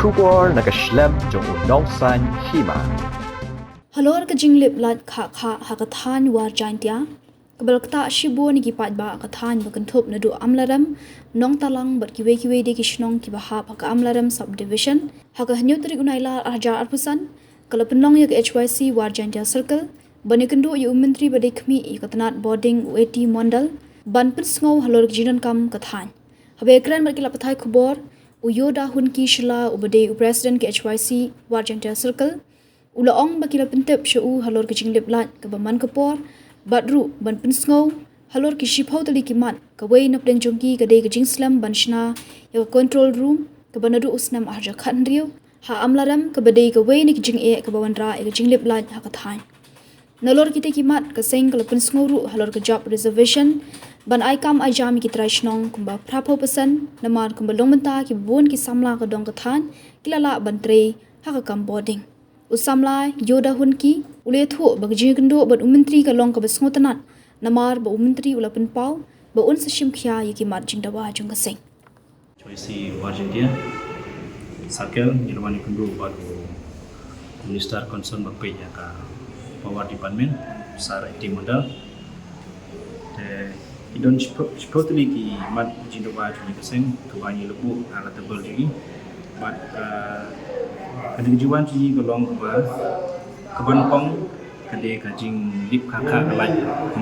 Shubor nakashlem jong unong san hima. Halor ka jinglip lat kha hakathan war jaintia kabalkta shibo ni gipat ba kathan bakanthop na do amlaram nong talang bat kiwe de kishnong ki bahap haka amlaram subdivision haka hanyotri unaila arja arpusan kalapnong yak HYC war jaintia circle banikando yu mentri badekmi ikatnat boarding UAT mondal banpin sngow halor jinan kam kathan habe ekran bat kilapathai khubor uyoda hunki shila ubade president ke HYC war jaintia circle Ulaong bakila pentep syau halor ke jinglip lat ke baman kepor badru ban pensngau halor ki shipau tali kimat ke wei nap deng jongki ke dei ke jingslam banshna ya control room ke banadu usnam arja khan riu ha amlaram ke badei ke wei ni jing e ke bawandra ke jinglip lat ha kathain nalor kite kimat ke seng ke pensngau ru halor ke job reservation ban ai kam ai jami ki traishnong kumba prapo pesan namar kumba longmenta ki bon ki samla ke dong kathan kilala bantre ha ka kam boarding Usamlai yoda hunki ule thu bagji gendo bat ummentri ka long ka besngotanat namar ba ummentri ula penpau ba un sashim khya yiki marjing dawa jung ka sing HYC Warjantia Sakel Nirwani Kundu baru Minister Concern Bapai ya ka Power Department Sar IT model idon supposedly ki mat jindawa jung ka sing tuani lebu ala tebal ji but kejuan ji golong ba keban kong kade kajing lip kakak kalai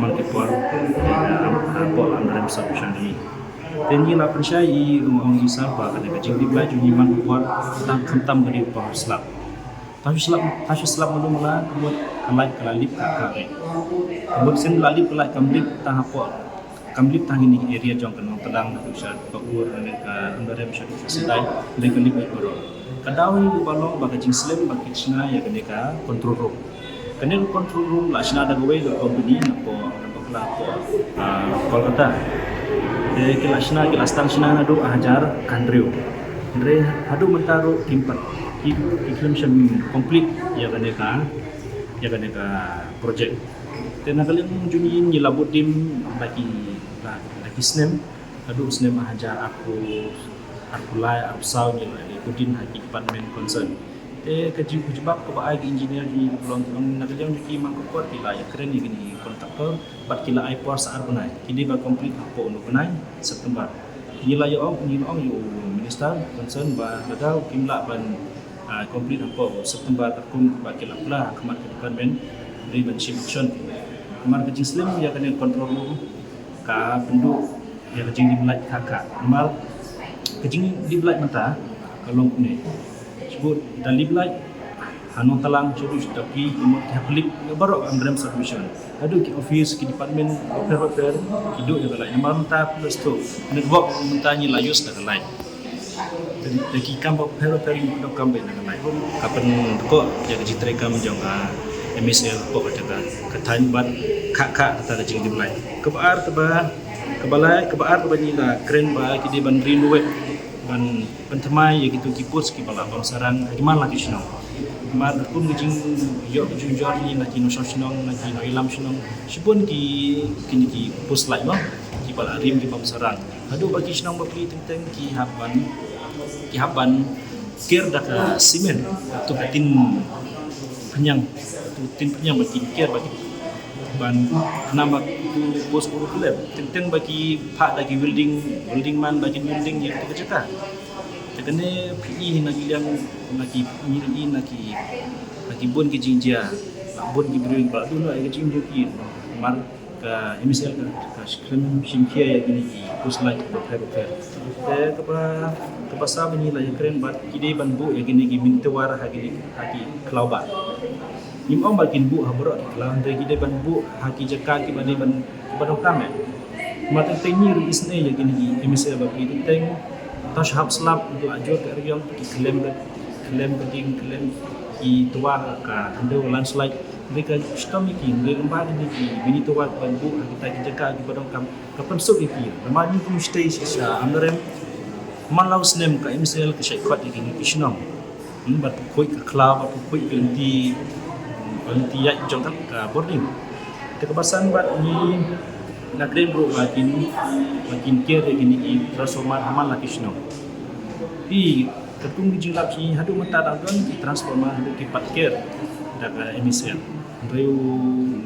man ke por apa amdaram solution ni tenji la percaya I ong isa ba kade kajing lip la juni man por tang khantam gadi por slap tahu slap mula buat kalai kala lip kakak buat sen la lip kalai kamlip tang apa kamlip tang ini area jong kanong telang usah bakur ane ka amdaram solution sedai le lip por Kadawi balong baka jingslim baka china ya kaneka control room. Kaneka control room la china da gawai lo company na po bakla po Kolkata. Ke la china ke la stan china na do hajar kanriu. Andre hadu mentaro timpat. Iklim sham complete ya kaneka project. Tena kalian juni ni labut dim baki snem hadu snem hajar aku lai absau ni Kudin haki department concern. Kejibak ke baai engineer di belum nak kerja di mangkuk kuat kila ya keren ni gini kontraktor bat kila ai por saar benai. Kini ba complete apa untuk benai September. Kila ya ong yu minister concern ba badau kimla ban complete apa September takum ba kila pula kemat department dari ban shift Kemar kejing slim ya kena control room ka penduk ya kejing di belai kakak. Normal kejing di belai mata kalau ni sebut dan liblai hanong talang jadi tapi imut haplip baru amdram submission ada ki office ki department repair hidup yang lain malam ta plus tu network mentanya layus dan lain dan ki kam repair ni dok kam ben lain kapan ko jaga citra kam jong MSL ko kata katain ban kak kata jing liblai kebaar kebalai bani la keren ba ki di ban renovate ban pentemai ya gitu kipus ki bala bangsaran gimana lagi sino mar pun gijing yo gijing jorni na kino sosnong na kino ilam sino sipun ki kini ki pus lai no ki bala rim ki bangsaran hadu bagi sino bapli tentang ki haban ker dak simen tu tin penyang bagi ker bagi ban nama tu bos guru klub tentang bagi pak lagi building man bagi building yang tu kerja tekene PE lagi yang lagi miri lagi bon ke jinja bon ki bring ba tu nak ke jinja ki mar ka MSL ka skrim simkia ya gini ki pusla ki repair ke pasal ni lah yang keren bat kide ban bu ya gini ki mintawar hagi klauba Im om bakin bu habro lah dari kita ban bu haki jaka ki bani ban badokam mata tengi ru isne ya gini MSL ba ki teng tash hab slap untuk ajur ke region ki claim ki tua ka ando landslide mereka stomi ki mereka mbadi ni ki bini tua ban bu haki jaka ki badokam kapan so ki ramani kum stay sa amrem malau snem ka MSL ke syaikat gini kisnom bat koi ka cloud bat koi ganti ya jong tak ka boarding kebasan bat ni nak kren bro makin care gini transformer amal lagi sino pi ketung di jilap si hadu mata dagon ki transforma hadu ki patker daga emisien riu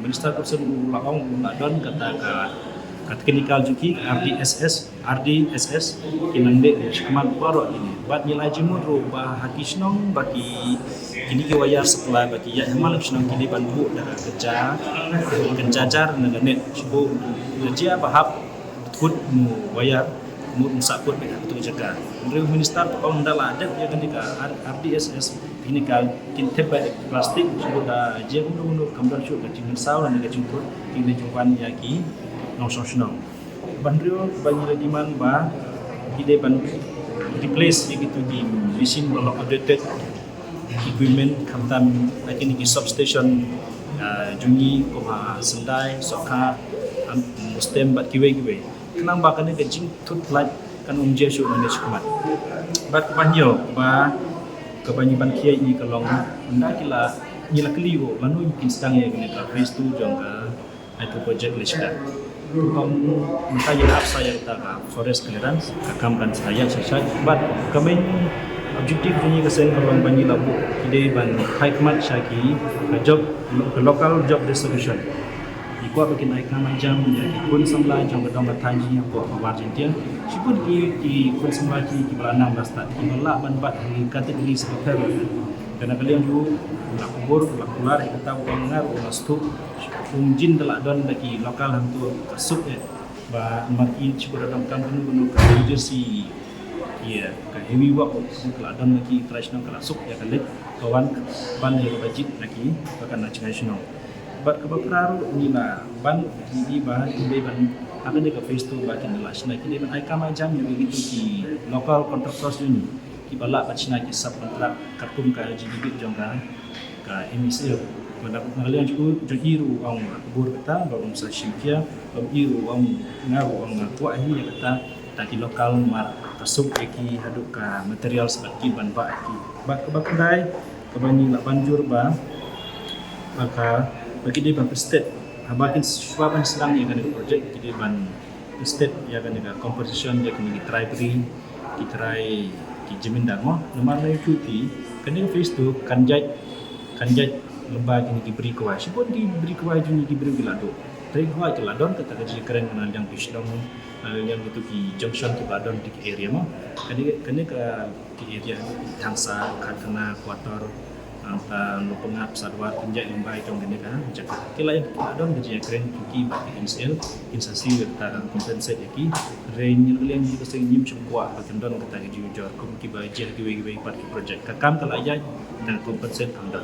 minister person laong don kata teknikal juki RDSS kinande kemal paro ini bat nilai jimuru bah hakisnong bagi kini ke wayar sekolah bagi ya malam senang kini bantu daga kencacar net sibu kerja bahap kut mu wayar mu musakut beda betul jaga riu minister pokok ndala ada ya ketika RDSS ini kal kin tebak plastik sibu da je undu kamdan syu ka jingan saw dan ga jingkut kini jumpan yaki nasional bandrio bagi regiman ba ide ban replace begitu di mesin block updated equipment kamtam lagi ni substation jungi ko sendai soka mustem bat kiwe kenang ba kan ke jing tut lat kan umje syu manage kumat bat banyo ba kebanyakan kiai ni kalong anda kila nila keliwo lanu yakin sedang ya kena phase 2 jangka itu project lishka kung mentaja apa yang kita forest clearance kakamkan saya but kami objektif ini kesen kalau banyak labu ide ban hikmat syaki job local job distribution ikut bikin aikam jam jadi pun semula jam kedua tanji yang buat Argentina sipun ki pun semula ki belanang basta kimala ban bat kategori seperti karena kalian dulu nak kubur nak keluar kita tahu dengar ulas tu jin telah don lagi lokal hantu kasuk ya ba maki cuba dalam kampung gunu ka jersey ya ka heavy work telah don lagi tradisional kasuk ya kali kawan ban ya budget lagi bahkan nasional bat kebakaran ni lah ban di ban akan dia ke phase 2 bagian nasional kini ban aikam jam yang begitu ki lokal kontraktor ini kibala bacina ki sub kontrak kartum ka GDP jongga ka emisir pada ngalian ju iru ang bur kata ba sa shimkia iru ang ngaru ang kuah ni kata taki lokal mar kasuk ki haduk ka material seperti ban ba ki ba kebakdai kebani la banjur ba maka bagi dia ban state habakin swaban sedang ya kan project jadi ban state ya kan composition ya kan try di jamin damo nomor na cuti kini phase 2 kanjat lembag ini diberi kuai sebut diberi kuai juni diberi gelado dari kuai ke ladon kata gaji keren kenal yang pisdong yang itu di junction ke ladon di area mah kini ke area tangsa kena kuator angka lupengap sadwar penjat lembag jong kini kan jaga kila yang ladon gaji keren cuki bagi MCL insasi kita compensate lagi rain yang kita sengim cungkuah bakendon kata gaji ujor kumki bajah giwe part project kakam kalaya dan compensate anda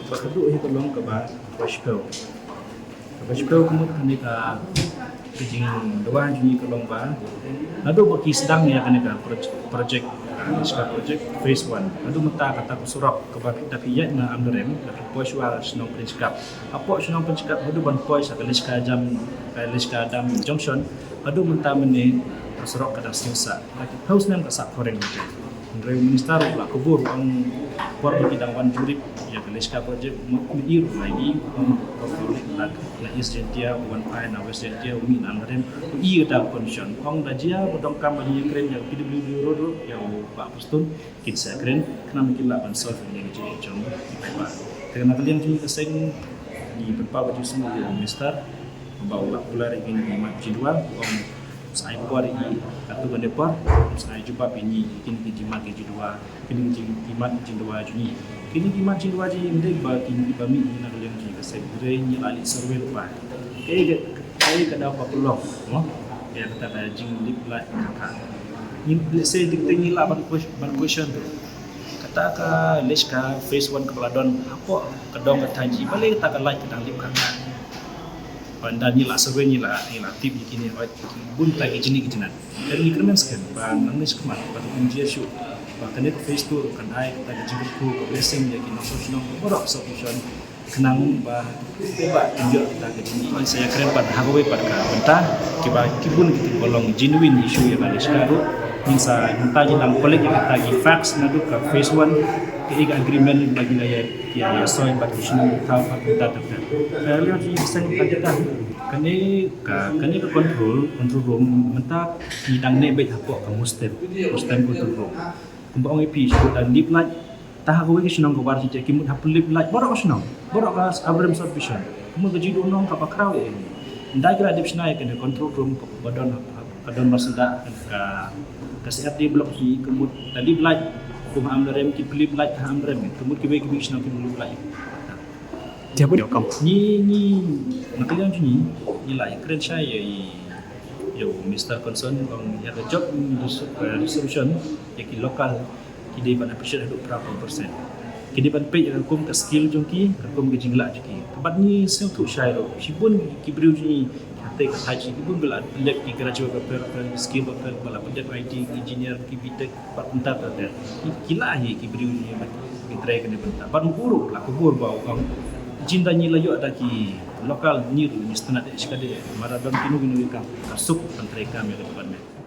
bakadu ini tolong ke Bashkau kemudian kita kejing doa juni ke lomba lalu bagi sedang ya kan project phase 1 lalu mata kata surok ke tapi ya na amdrem tapi poiswa senong prinsip apa senong prinsip lalu ban pois kaliska dam junction lalu mata meni surok kada siusa lagi house nang kasak koreng Andrei Minister lah kubur ang por bidang wan jurip ya kaliska project mengiru lagi la Isjentia wan pai na Westjentia umi namrem i da condition ong dajia bodong kam bagi kren yang PWD road yang Pak Pustun kinsa kren kena mungkin la ban solve yang jadi jong ipa karena kalian juga keseng di berapa baju semua Minister bawa ular ingin dimat jidwa ong saya buat ini atau berdepar saya jumpa ini kini jimat jidwa kini jimat jidwa juni kini jimat jidwa ji mendek bagi bami ini nak yang ji kesek renya lali survey lupa kada apa pelong ya kata kaya jing lip like kakak ni saya diktengi lah ban question tu kata ka leska phase 1 kepeladon apa kedong ketanji balik kata ka like kedang lip kakak dan ni lah survey ni lah tip begini bun lagi jenis kejenan dan ni kremen sekian bang nangis kemat pada kunci show bahkan itu phase 2 kan ai kita jemput ku blessing jadi nasional borok solution kenang bah bebas tunjuk kita ke sini saya keren pada hagowe pada mentah kibun kita bolong genuine issue yang ada sekarang minsa minta dalam kolek yang tagi facts nadu ke phase 1 ke agreement bagi layar ya soal bagi sini tahu apa data lihat di sen kata kani ke control room mentah hidang ne baik apa ke mustem control room kumbang IP sebut dan lip light tah ko ke sinong ko bar si kimut hap lip light borok sinong borok ka abram submission kumu ke jidu nong ka bakraw e ndai kira dip snai ke control room ko badon kadon masda ka CRD blok hi kumut lip light kuma amrem ki lip light ha amrem kumut ki be sinong ki lip light dia pun kam ni nakalian ni lai keren saya yo Mr. Concern on ya job resolution ya ki lokal ki de ban appreciate hadu berapa persen ki de ban pay kum ka skill jongki kum ke jingla jiki tempat ni sel tu syairo sibun ki briu ni ate ka haji ki bun bela lab ki graduate ka per skill ka bala project IT engineer ki bitek pat entar ta ki la hi ki briu ni ki try ka ne benta ban guru la ko guru ba kang jinda ni layo ada ki lokal ni istana de iskade maradon kinu kinu ka sup antara kami ke depan